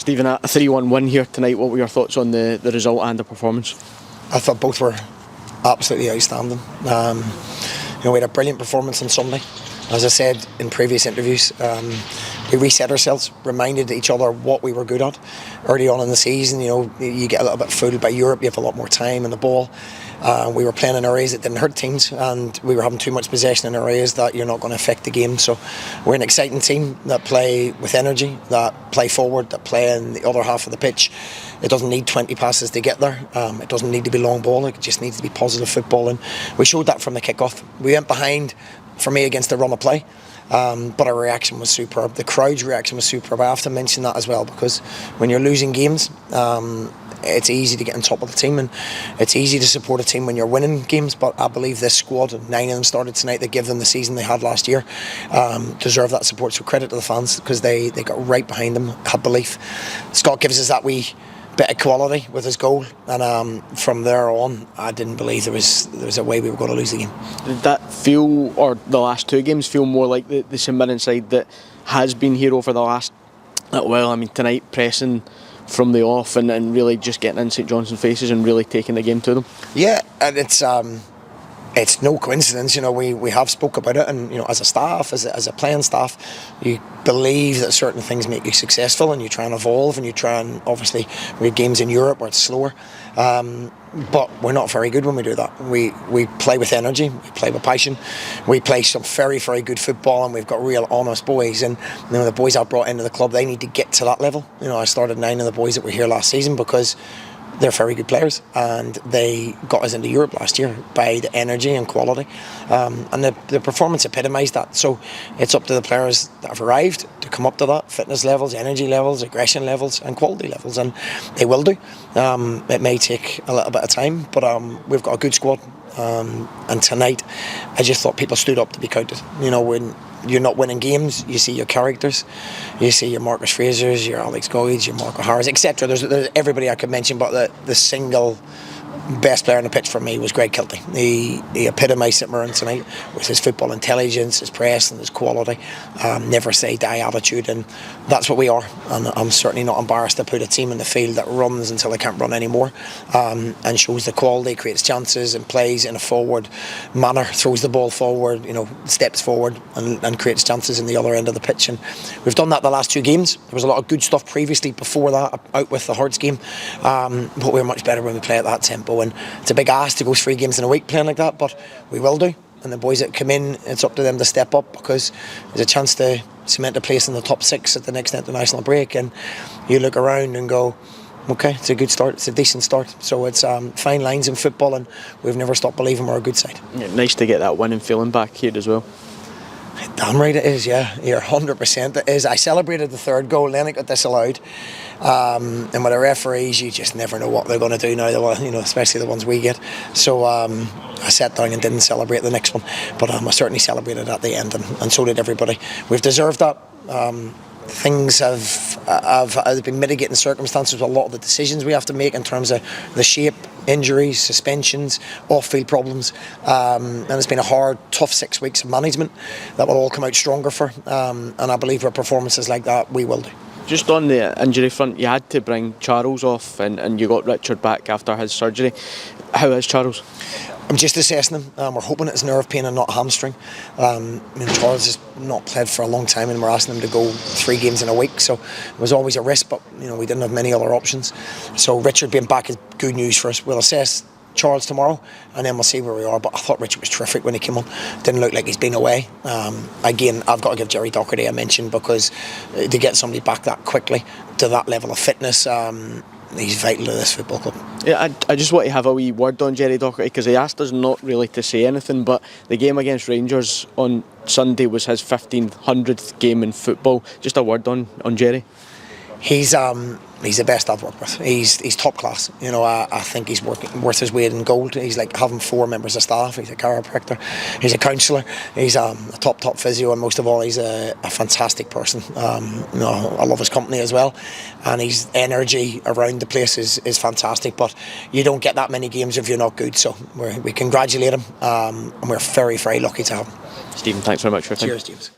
Stephen, a 3-1 win here tonight. What were your thoughts on the result and the performance? I thought both were absolutely outstanding. We had a brilliant performance on Sunday. As I said in previous interviews, we reset ourselves, reminded each other what we were good at. Early on in the season, you get a little bit fooled by Europe. You have a lot more time in the ball. We were playing in areas that didn't hurt teams, and we were having too much possession in areas that you're not going to affect the game. So we're an exciting team that play with energy, that play forward, that play in the other half of the pitch. It doesn't need 20 passes to get there. It doesn't need to be long ball. It just needs to be positive football, and we showed that from the kick-off. We went behind, for me, against the run of play. But our reaction was superb. The crowd's reaction was superb. I have to mention that as well, because when you're losing games, it's easy to get on top of the team, and it's easy to support a team when you're winning games. But I believe this squad, 9 of them started tonight, they give them the season they had last year, deserve that support. So credit to the fans, because they got right behind them, had belief. Scott gives us that wee bit of quality with his goal, and from there on I didn't believe there was a way we were going to lose the game. Did that feel, or the last two games feel more like the St Mirren side that has been here over the last little while? I mean, tonight pressing from the off and really just getting in St Johnstone faces and really taking the game to them. Yeah, and it's no coincidence, we have spoke about it, and as a staff, as a playing staff, you believe that certain things make you successful, and you try and evolve, and you try and, obviously we have games in Europe where it's slower, but we're not very good when we do that. We play with energy, we play with passion, we play some very, very good football, and we've got real honest boys, and the boys I've brought into the club, they need to get to that level. I started 9 of the boys that were here last season because they're very good players, and they got us into Europe last year by the energy and quality, and the performance epitomised that. So it's up to the players that have arrived to come up to that: fitness levels, energy levels, aggression levels and quality levels, and they will do. It may take a little bit of time, but we've got a good squad, and tonight I just thought people stood up to be counted. When you're not winning games, you see your characters, you see your Marcus Frasers, your Alex Goids, your Marco Harris, etc. There's everybody I could mention, but the single best player on the pitch for me was Greg Kilty. He epitomised St Mirren tonight with his football intelligence, his press and his quality, never say die attitude, and that's what we are. And I'm certainly not embarrassed to put a team in the field that runs until they can't run anymore, and shows the quality, creates chances and plays in a forward manner, throws the ball forward, steps forward and creates chances in the other end of the pitch. And we've done that the last 2 games. There was a lot of good stuff previously before that, out with the Hearts game, but we're much better when we play at that tempo. And it's a big ask to go 3 games in a week playing like that, but we will do. And the boys that come in, it's up to them to step up, because there's a chance to cement a place in the top 6 at the next international break. And you look around and go, okay, it's a good start, it's a decent start. So it's fine lines in football, and we've never stopped believing we're a good side. Yeah, nice to get that winning feeling back here as well. Damn right it is, yeah. You're 100% it is. I celebrated the 3rd goal, then it got disallowed. And with the referees, you just never know what they're going to do now, especially the ones we get. So I sat down and didn't celebrate the next one, but I certainly celebrated at the end, and so did everybody. We've deserved that. Things have been mitigating circumstances with a lot of the decisions we have to make in terms of the shape, injuries, suspensions, off-field problems, and it's been a hard, tough 6 weeks of management that will all come out stronger for, and I believe with performances like that we will do. Just on the injury front, you had to bring Charles off, and you got Richard back after his surgery. How is Charles? I'm just assessing him. We're hoping it's nerve pain and not hamstring. Charles has not played for a long time, and we're asking him to go 3 games in a week, so it was always a risk, but we didn't have many other options. So Richard being back is good news for us. We'll assess Charles tomorrow, and then we'll see where we are. But I thought Richard was terrific when he came on. Didn't look like he's been away. Again, I've got to give Jerry Docherty a mention, because to get somebody back that quickly to that level of fitness, he's vital to this football club. Yeah, I just want to have a wee word on Jerry Docherty, because he asked us not really to say anything, but the game against Rangers on Sunday was his 1500th game in football. Just a word on Jerry. He's the best I've worked with. He's top class. I think he's worth his weight in gold. He's like having 4 members of staff. He's a chiropractor, he's a counsellor, he's a top physio, and most of all, he's a fantastic person. I love his company as well, and his energy around the place is fantastic. But you don't get that many games if you're not good. So we congratulate him, and we're very, very lucky to have him. Stephen, thanks very much for your time. Cheers, James.